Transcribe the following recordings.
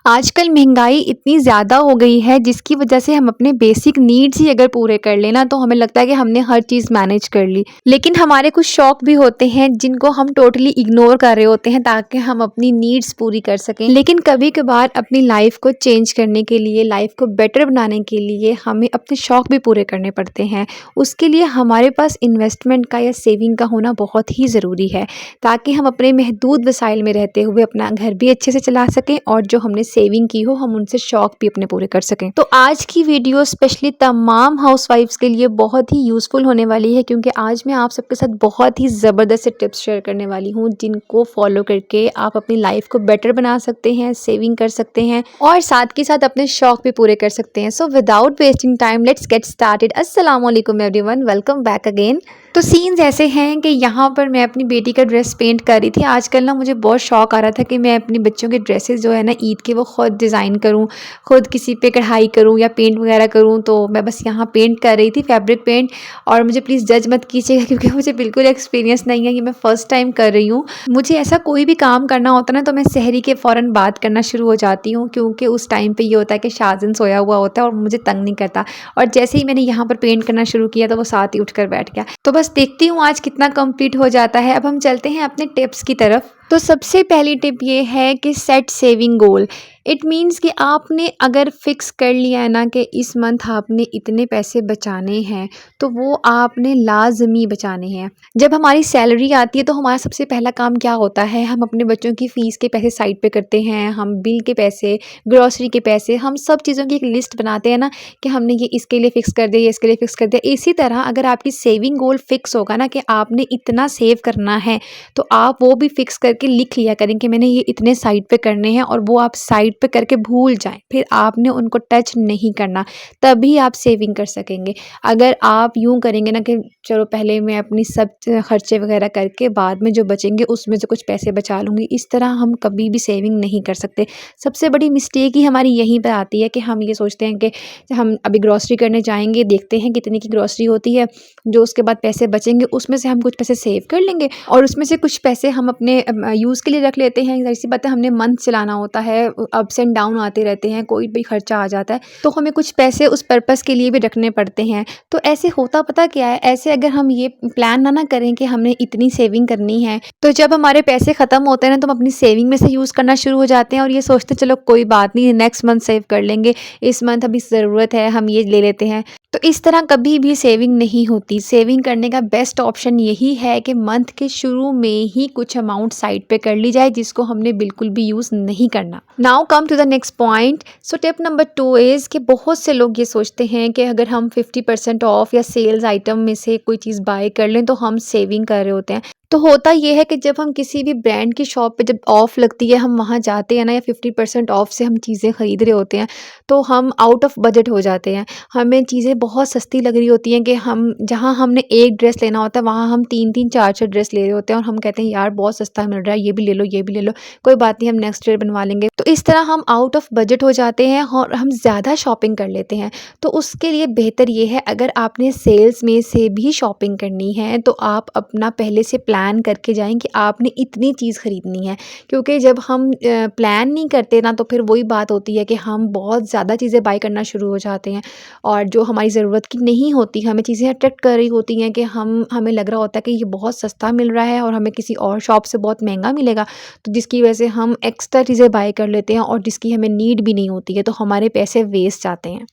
आजकल महँगाई इतनी ज़्यादा हो गई है जिसकी वज़ह से हम अपने बेसिक नीड्स ही अगर पूरे कर लें ना तो हमें लगता है कि हमने हर चीज़ मैनेज कर ली। लेकिन हमारे कुछ शौक भी होते हैं जिनको हम टोटली इग्नोर कर रहे होते हैं ताकि हम अपनी नीड्स पूरी कर सकें। लेकिन कभी-कभार अपनी लाइफ़ को चेंज करने के लिए, लाइफ़ को बेटर बनाने के लिए हमें अपने शौक भी पूरे करने पड़ते हैं। उसके लिए हमारे पास इन्वेस्टमेंट का या सेविंग का होना बहुत ही ज़रूरी है ताकि हम अपने महदूद वसाइल में रहते हुए अपना घर भी अच्छे से चला सकें और जो हमने सेविंग की हो हम उनसे शौक भी अपने पूरे कर सकें। तो आज की वीडियो स्पेशली तमाम हाउसवाइफ्स के लिए बहुत ही यूज़फुल होने वाली है क्योंकि आज मैं आप सबके साथ बहुत ही ज़बरदस्त से टिप्स शेयर करने वाली हूँ जिनको फॉलो करके आप अपनी लाइफ को बेटर बना सकते हैं, सेविंग कर सकते हैं और साथ के साथ अपने शौक भी पूरे कर सकते हैं। So without wasting time let's get started. अस्सलाम वालेकुम एवरीवन, वेलकम बैक अगेन। तो सीन्स ऐसे हैं कि यहाँ पर मैं अपनी बेटी का ड्रेस पेंट कर रही थी। आजकल ना मुझे बहुत शौक आ रहा था कि मैं अपनी बच्चों के ड्रेसेस जो है ना ईद के वो खुद डिज़ाइन करूँ, खुद किसी पे कढ़ाई करूँ या पेंट वगैरह करूँ। तो मैं बस यहाँ पेंट कर रही थी, फैब्रिक पेंट। और मुझे प्लीज़ जज मत कीजिएगा क्योंकि मुझे बिल्कुल एक्सपीरियंस नहीं है, ये मैं फ़र्स्ट टाइम कर रही हूँ। मुझे ऐसा कोई भी काम करना होता है ना तो मैं सहरी के फ़ौरन बाद करना शुरू हो जाती हूँ क्योंकि उस टाइम पे ये होता है कि शाज़न सोया हुआ होता है और मुझे तंग नहीं करता। और जैसे ही मैंने यहाँ पर पेंट करना शुरू किया तो वो साथ ही उठकर बैठ गया। तो बस देखती हूँ आज कितना कंप्लीट हो जाता है। अब हम चलते हैं अपने टिप्स की तरफ। तो सबसे पहली टिप ये है कि set saving goal. It means कि आपने अगर फिक्स कर लिया है ना कि इस मंथ आपने इतने पैसे बचाने हैं तो वो आपने लाजमी बचाने हैं। जब हमारी सैलरी आती है तो हमारा सबसे पहला काम क्या होता है, हम अपने बच्चों की फ़ीस के पैसे साइड पे करते हैं, हम बिल के पैसे, ग्रॉसरी के पैसे, हम सब चीज़ों की एक लिस्ट बनाते हैं ना कि हमने ये इसके लिए फ़िक्स कर दिया, ये इसके लिए फ़िक्स कर दिया। इसी तरह अगर आपकी सेविंग गोल फिक्स होगा ना कि आपने इतना सेव करना है तो आप वो भी फिक्स करके लिख लिया करें कि मैंने ये इतने साइड पे करने हैं और वो आप साइड पे करके भूल जाएं, फिर आपने उनको टच नहीं करना, तभी आप सेविंग कर सकेंगे। अगर आप यूं करेंगे ना कि चलो पहले मैं अपनी सब खर्चे वगैरह करके बाद में जो बचेंगे उसमें से कुछ पैसे बचा लूँगी, इस तरह हम कभी भी सेविंग नहीं कर सकते। सबसे बड़ी मिस्टेक ही हमारी यहीं पर आती है कि हम ये सोचते हैं कि हम अभी ग्रॉसरी करने जाएंगे, देखते हैं कितने की ग्रॉसरी होती है, जो उसके बाद पैसे बचेंगे उसमें से हम कुछ पैसे सेव कर लेंगे और उसमें से कुछ पैसे हम अपने यूज़ के लिए रख लेते हैं। ज़ाहिर सी बात है, हमने मंथ चलाना होता है, अप्स एंड डाउन आते रहते हैं, कोई भी खर्चा आ जाता है तो हमें कुछ पैसे उस पर्पज़ के लिए भी रखने पड़ते हैं। तो ऐसे होता पता क्या है, ऐसे अगर हम ये प्लान ना करें कि हमने इतनी सेविंग करनी है तो जब हमारे पैसे ख़त्म होते हैं ना तो हम अपनी सेविंग में से यूज़ करना शुरू हो जाते हैं और ये सोचते हैं चलो कोई बात नहीं, नेक्स्ट मंथ सेव कर लेंगे, इस मंथ अभी ज़रूरत है हम ये ले लेते हैं। तो इस तरह कभी भी सेविंग नहीं होती। सेविंग करने का बेस्ट ऑप्शन यही है कि मंथ के शुरू में ही कुछ अमाउंट साइड पे कर ली जाए जिसको हमने बिल्कुल भी यूज़ नहीं करना। Now come to the next point. So tip number 2 is कि बहुत से लोग ये सोचते हैं कि अगर हम 50% ऑफ या सेल्स आइटम में से कोई चीज़ बाय कर लें तो हम सेविंग कर रहे होते हैं। तो होता ये है कि जब हम किसी भी ब्रांड की शॉप पे जब ऑफ़ लगती है, हम वहाँ जाते हैं ना या 50% ऑफ से हम चीज़ें ख़रीद रहे होते हैं तो हम आउट ऑफ बजट हो जाते हैं। हमें चीज़ें बहुत सस्ती लग रही होती हैं कि हम जहाँ हमने एक ड्रेस लेना होता है वहाँ हम 3-3 4-4 ड्रेस ले रहे होते हैं और हम कहते हैं यार बहुत सस्ता मिल रहा है, ये भी ले लो, ये भी ले लो, कोई बात नहीं हम नेक्स्ट ईयर बनवा लेंगे। तो इस तरह हम आउट ऑफ बजट हो जाते हैं और हम ज़्यादा शॉपिंग कर लेते हैं। तो उसके लिए बेहतर ये है, अगर आपने सेल्स में से भी शॉपिंग करनी है तो आप अपना पहले से प्लान करके जाएँ कि आपने इतनी चीज़ खरीदनी है। क्योंकि जब हम प्लान नहीं करते ना तो फिर वही बात होती है कि हम बहुत ज़्यादा चीज़ें बाय करना शुरू हो जाते हैं और जो हमारी ज़रूरत की नहीं होती, हमें चीज़ें अट्रैक्ट कर रही होती हैं कि हमें लग रहा होता है कि ये बहुत सस्ता मिल रहा है और हमें किसी और शॉप से बहुत महंगा मिलेगा, तो जिसकी वजह से हम एक्स्ट्रा चीज़ें बाय कर लेते हैं और जिसकी हमें नीड भी नहीं होती है, तो हमारे पैसे वेस्ट जाते हैं।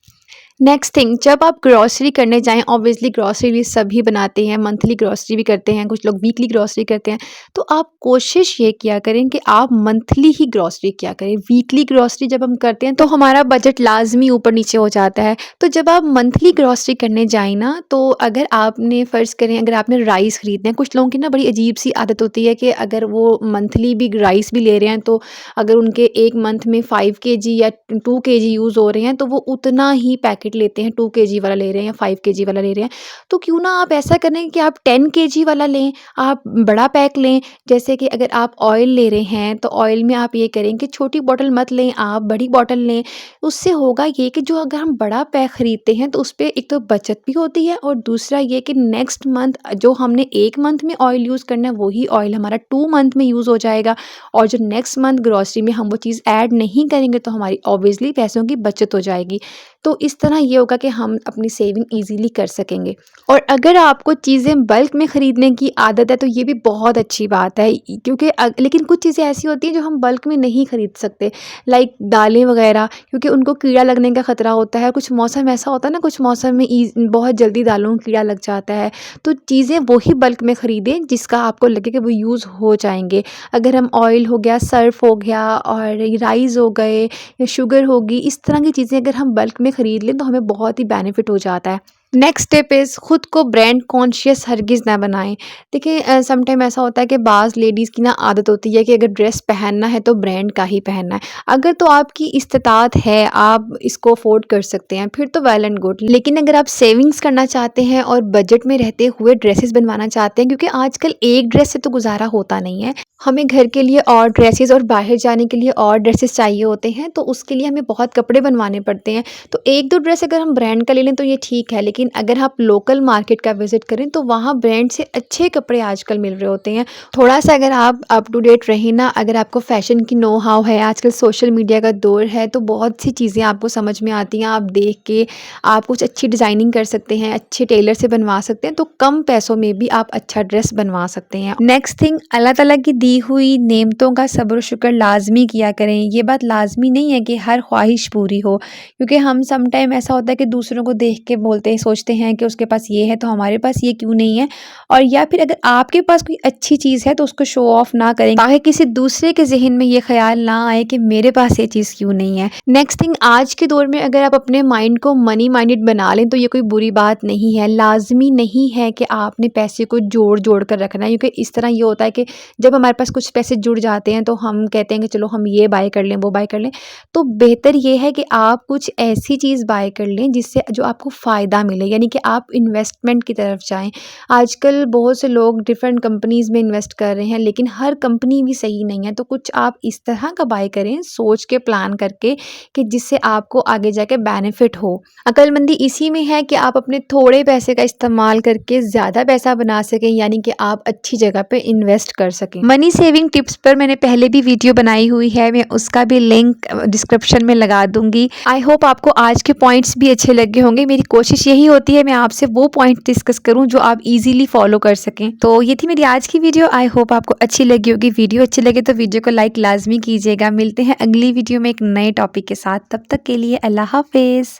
नेक्स्ट थिंग, जब आप ग्रॉसरी करने जाएँ, ऑब्वियसली ग्रॉसरी लिस्ट सभी बनाते हैं, मंथली ग्रॉसरी भी करते हैं, कुछ लोग वीकली ग्रॉसरी करते हैं। तो आप कोशिश ये किया करें कि आप मंथली ही ग्रॉसरी किया करें। वीकली ग्रॉसरी जब हम करते हैं तो हमारा बजट लाज़मी ऊपर-नीचे हो जाता है। तो जब आप मंथली ग्रॉसरी करने जाएँ ना, तो अगर आपने फ़र्ज़ करें अगर आपने राइस खरीदने हैं, कुछ लोगों की ना बड़ी अजीब-सी आदत होती है कि अगर वो मंथली भी राइस भी ले रहे हैं तो अगर उनके 1 मंथ में 5 केजी या 2 केजी यूज़ हो रहे हैं तो वो उतना ही पैकेट पैकेट लेते हैं, 2 केजी वाला ले रहे हैं या 5 केजी वाला ले रहे हैं, तो क्यों ना आप ऐसा करें कि आप 10 केजी वाला लें, आप बड़ा पैक लें। जैसे कि अगर आप ऑयल ले रहे हैं तो ऑयल में आप ये करें कि छोटी बॉटल मत लें, आप बड़ी बॉटल लें। उससे होगा ये कि जो अगर हम बड़ा पैक खरीदते हैं तो उस पे एक तो बचत भी होती है, और दूसरा ये कि नेक्स्ट मंथ जो हमने 1 मंथ में ऑयल यूज़ करना है वही ऑयल हमारा 2 मंथ में यूज़ हो जाएगा, और जो नेक्स्ट मंथ ग्रॉसरी में हम वो चीज़ ऐड नहीं करेंगे तो हमारी ऑब्वियसली पैसों की बचत हो जाएगी। तो इस तरह ये होगा कि हम अपनी सेविंग ईज़िली कर सकेंगे। और अगर आपको चीज़ें बल्क में ख़रीदने की आदत है तो ये भी बहुत अच्छी बात है, क्योंकि लेकिन कुछ चीज़ें ऐसी होती हैं जो हम बल्क में नहीं ख़रीद सकते, लाइक दालें वग़ैरह, क्योंकि उनको कीड़ा लगने का ख़तरा होता है। कुछ मौसम ऐसा होता है ना, कुछ मौसम में बहुत जल्दी दालों में कीड़ा लग जाता है। तो चीज़ें वही बल्क में ख़रीदें जिसका आपको लगे कि वो यूज़ हो जाएँगे। अगर हम ऑयल हो गया, सर्फ़ हो गया और राइस हो गए या शुगर होगी, इस तरह की चीज़ें अगर हम बल्क में ख़रीद लें तो हमें बहुत ही बेनिफिट हो जाता है। नेक्स्ट स्टेप इज़ खुद को ब्रांड कॉन्शियस हरगिज़ ना बनाएं। देखिए सम टाइम ऐसा होता है कि बाज़ लेडीज़ की ना आदत होती है कि अगर ड्रेस पहनना है तो ब्रांड का ही पहनना है। अगर तो आपकी इस्तात है, आप इसको अफोर्ड कर सकते हैं, फिर तो वेल एंड गुड। लेकिन अगर आप सेविंग्स करना चाहते हैं और बजट में रहते हुए ड्रेसेस बनवाना चाहते हैं, क्योंकि आजकल एक ड्रेस से तो गुजारा होता नहीं है, हमें घर के लिए और ड्रेसेस और बाहर जाने के लिए और ड्रेसेस चाहिए होते हैं, तो उसके लिए हमें बहुत कपड़े बनवाने पड़ते हैं। तो 1-2 ड्रेस अगर हम ब्रांड का ले लें तो ये ठीक है, लेकिन अगर आप लोकल मार्केट का विज़िट करें तो वहाँ ब्रांड से अच्छे कपड़े आजकल मिल रहे होते हैं। थोड़ा-सा अगर आप अप टू डेट रहें ना, अगर आपको फ़ैशन की नो हाउ है, आजकल सोशल मीडिया का दौर है, तो बहुत सी चीज़ें आपको समझ में आती हैं। आप देख के आप कुछ अच्छी डिज़ाइनिंग कर सकते हैं, अच्छे टेलर से बनवा सकते हैं, तो कम पैसों में भी आप अच्छा ड्रेस बनवा सकते हैं। नेक्स्ट थिंग, अल्लाह ताला की दी हुई नेमतों का सब्र शुक्र लाज़मी किया करें। ये बात लाज़मी नहीं है कि हर ख्वाहिश पूरी हो, क्योंकि हम सम टाइम ऐसा होता है कि दूसरों को देख के बोलते हैं, सोचते हैं कि उसके पास ये है तो हमारे पास ये क्यों नहीं है, और या फिर अगर आपके पास कोई अच्छी चीज़ है तो उसको शो ऑफ ना करें, ताकि किसी दूसरे के ज़हन में ये ख्याल ना आए कि मेरे पास ये चीज़ क्यों नहीं है। नेक्स्ट थिंग, आज के दौर में अगर आप अपने माइंड को मनी माइंडेड बना लें तो ये कोई बुरी बात नहीं है। लाज़मी नहीं है कि आपने पैसे को जोड़ कर रखना है, क्योंकि इस तरह ये होता है कि जब हमारे पास कुछ पैसे जुड़ जाते हैं तो हम कहते हैं कि चलो हम ये बाय कर लें, वो बाय कर लें। तो बेहतर ये है कि आप कुछ ऐसी चीज़ बाय कर लें जिससे जो आपको फ़ायदा मिले, यानी कि आप इन्वेस्टमेंट की तरफ जाएँ। आजकल बहुत से लोग डिफरेंट कंपनीज़ में इन्वेस्ट कर रहे हैं, लेकिन हर कंपनी भी सही नहीं है। तो कुछ आप इस तरह का बाय करें, सोच के प्लान करके, कि जिससे आपको आगे जाके बेनिफिट हो। अक्लमंदी इसी में है कि आप अपने थोड़े पैसे का इस्तेमाल करके ज़्यादा पैसा बना सकें, यानी कि आप अच्छी जगह पे इन्वेस्ट कर सकें। मनी सेविंग टिप्स पर मैंने पहले भी वीडियो बनाई हुई है, मैं उसका भी लिंक डिस्क्रिप्शन में लगा दूंगी। आई होप आपको आज के पॉइंट्स भी अच्छे लगे होंगे। मेरी कोशिश यही होती है मैं आपसे वो पॉइंट डिस्कस करूं जो आप इजीली फॉलो कर सकें। तो ये थी मेरी आज की वीडियो। आई होप आपको अच्छी लगी होगी। वीडियो अच्छी लगे तो वीडियो को लाइक लाजमी कीजिएगा। मिलते हैं अगली वीडियो में एक नए टॉपिक के साथ। तब तक के लिए अल्लाह हाफिज़।